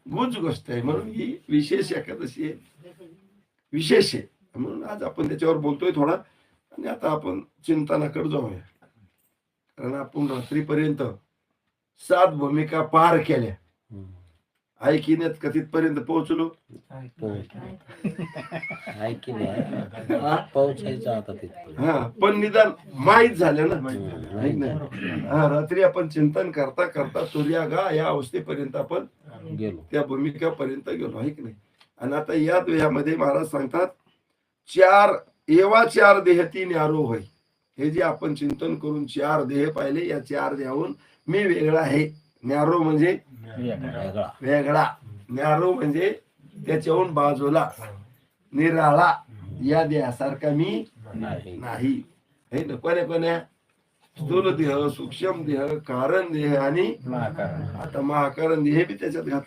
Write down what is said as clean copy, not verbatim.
गुज गोष्ट आहे, म्हणून ही विशेष एकादशी आहे, विशेष आहे. म्हणून आज आपण त्याच्यावर बोलतोय थोडा. आणि आता आपण चिंतनाकडे जाऊया. कारण आपण रात्रीपर्यंत 7 भूमिका पार केल्या. ऐकिण्यात कथितपर्यंत पोहोचलो. पोहोचायचं आता तिथपर्यंत. हा, पण निदान माहीत झालं ना. हा, रात्री आपण चिंतन करता करता सूर्यागा या अवस्थेपर्यंत आपण गेलो. त्या भूमिकापर्यंत गेलो, आहे की नाही. आणि आता या द्वयामध्ये महाराज सांगतात, 4 देह 3 न्यारो होय. हे जे आपण चिंतन करून 4 देह पाहिले, या 4 देहाहून मी वेगळा आहे. न्यारो म्हणजे वेगळा, न्यारो म्हणजे त्याच्याहून बाजूला, निराळा. या देहासारखा मी नाही. हे ना, कोण्या स्थूल देह, सूक्ष्म देह, कारण देह आणि आता महाकारण देह बी त्याच्यात घातलं.